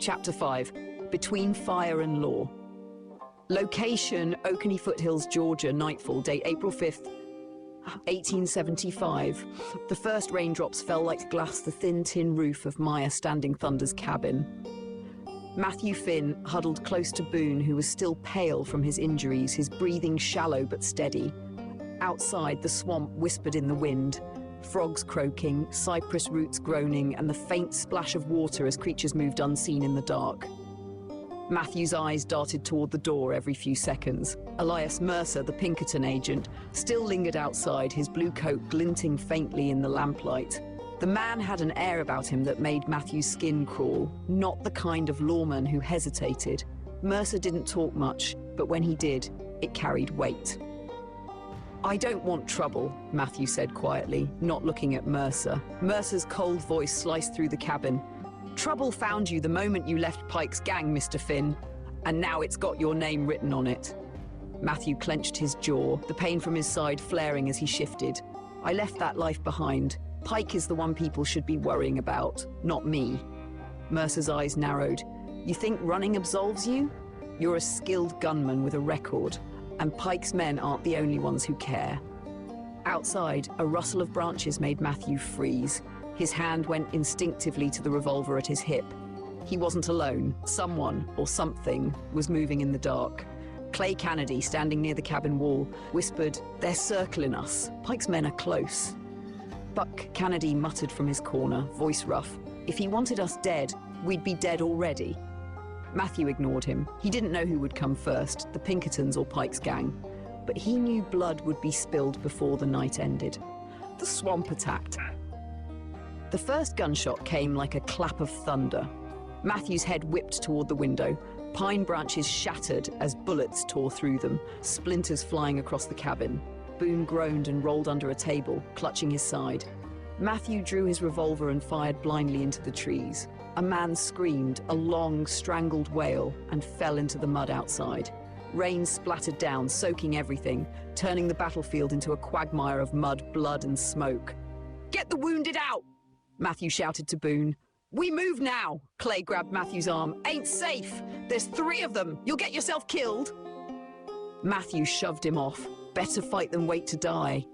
Chapter 5. Between Fire and Law. Location, Oconee Foothills, Georgia, nightfall, date April 5th, 1875. The first raindrops fell like glass the thin tin roof of Maya Standing Thunder's cabin. Matthew Finn huddled close to Boone, who was still pale from his injuries, his breathing shallow but steady. Outside, the swamp whispered in the wind. Frogs croaking, cypress roots groaning, and the faint splash of water as creatures moved unseen in the dark. Matthew's eyes darted toward the door every few seconds. Elias Mercer, the Pinkerton agent, still lingered outside, his blue coat glinting faintly in the lamplight. The man had an air about him that made Matthew's skin crawl, not the kind of lawman who hesitated. Mercer didn't talk much, but when he did, it carried weight. "I don't want trouble," Matthew said quietly, not looking at Mercer. Mercer's cold voice sliced through the cabin. "Trouble found you the moment you left Pike's gang, Mr. Finn, and now it's got your name written on it." Matthew clenched his jaw, the pain from his side flaring as he shifted. "I left that life behind. Pike is the one people should be worrying about, not me." Mercer's eyes narrowed. "You think running absolves you? You're a skilled gunman with a record. And Pike's men aren't the only ones who care." Outside, a rustle of branches made Matthew freeze. His hand went instinctively to the revolver at his hip. He wasn't alone. Someone, or something, was moving in the dark. Clay Kennedy, standing near the cabin wall, whispered, "They're circling us. Pike's men are close." Buck Kennedy muttered from his corner, voice rough, "If he wanted us dead, we'd be dead already." Matthew ignored him. He didn't know who would come first, the Pinkertons or Pike's gang. But he knew blood would be spilled before the night ended. The swamp attacked. The first gunshot came like a clap of thunder. Matthew's head whipped toward the window. Pine branches shattered as bullets tore through them, splinters flying across the cabin. Boone groaned and rolled under a table, clutching his side. Matthew drew his revolver and fired blindly into the trees. A man screamed, a long, strangled wail, and fell into the mud outside. Rain splattered down, soaking everything, turning the battlefield into a quagmire of mud, blood, and smoke. "Get the wounded out!" Matthew shouted to Boone. "We move now!" Clay grabbed Matthew's arm. "Ain't safe! There's 3 of them! You'll get yourself killed!" Matthew shoved him off. Better fight than wait to die.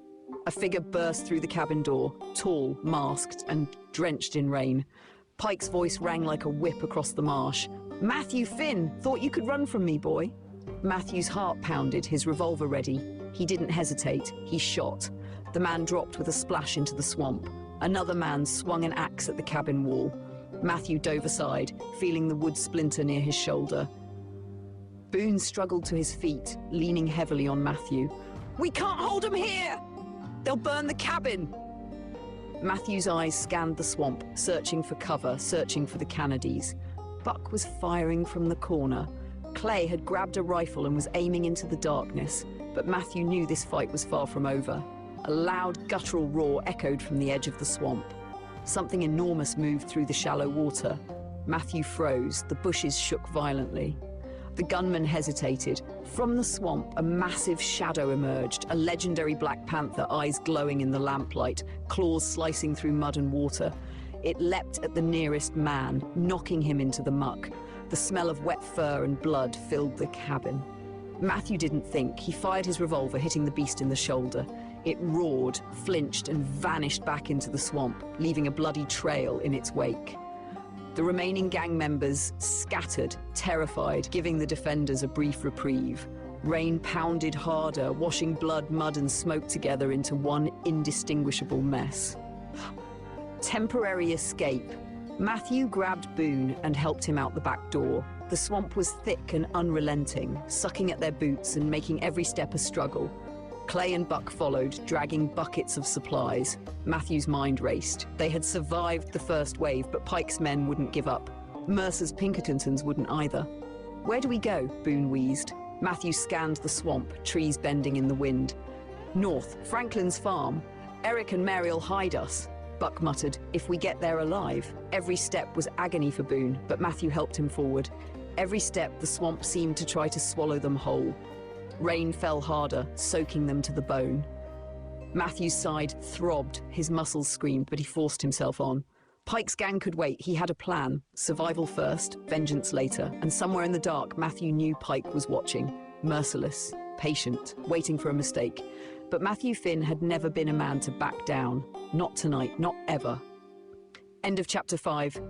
A figure burst through the cabin door, tall, masked, and drenched in rain. Pike's voice rang like a whip across the marsh. "Matthew Finn, thought you could run from me, boy." Matthew's heart pounded, his revolver ready. He didn't hesitate. He shot. The man dropped with a splash into the swamp. Another man swung an axe at the cabin wall. Matthew dove aside, feeling the wood splinter near his shoulder. Boone struggled to his feet, leaning heavily on Matthew. "We can't hold them here! They'll burn the cabin!" Matthew's eyes scanned the swamp, searching for cover, searching for the Kennedys. Buck was firing from the corner. Clay had grabbed a rifle and was aiming into the darkness, but Matthew knew this fight was far from over. A loud, guttural roar echoed from the edge of the swamp. Something enormous moved through the shallow water. Matthew froze, the bushes shook violently. The gunman hesitated. From the swamp, a massive shadow emerged, a legendary black panther, eyes glowing in the lamplight, claws slicing through mud and water. It leapt at the nearest man, knocking him into the muck. The smell of wet fur and blood filled the cabin. Matthew didn't think. He fired his revolver, hitting the beast in the shoulder. It roared, flinched, and vanished back into the swamp, leaving a bloody trail in its wake. The remaining gang members scattered, terrified, giving the defenders a brief reprieve. Rain pounded harder, washing blood, mud, and smoke together into one indistinguishable mess. Temporary escape. Matthew grabbed Boone and helped him out the back door. The swamp was thick and unrelenting, sucking at their boots and making every step a struggle. Clay and Buck followed, dragging buckets of supplies. Matthew's mind raced. They had survived the first wave, but Pike's men wouldn't give up. Mercer's Pinkertons wouldn't either. "Where do we go?" Boone wheezed. Matthew scanned the swamp, trees bending in the wind. "North, Franklin's farm. Eric and Mary'll hide us." Buck muttered, "If we get there alive." Every step was agony for Boone, but Matthew helped him forward. Every step, the swamp seemed to try to swallow them whole. Rain fell harder, soaking them to the bone. Matthew's side throbbed, his muscles screamed, but he forced himself on. Pike's gang could wait. He had a plan. Survival first, vengeance later. And somewhere in the dark, Matthew knew Pike was watching. Merciless, patient, waiting for a mistake. But Matthew Finn had never been a man to back down. Not tonight, not ever. End of chapter 5.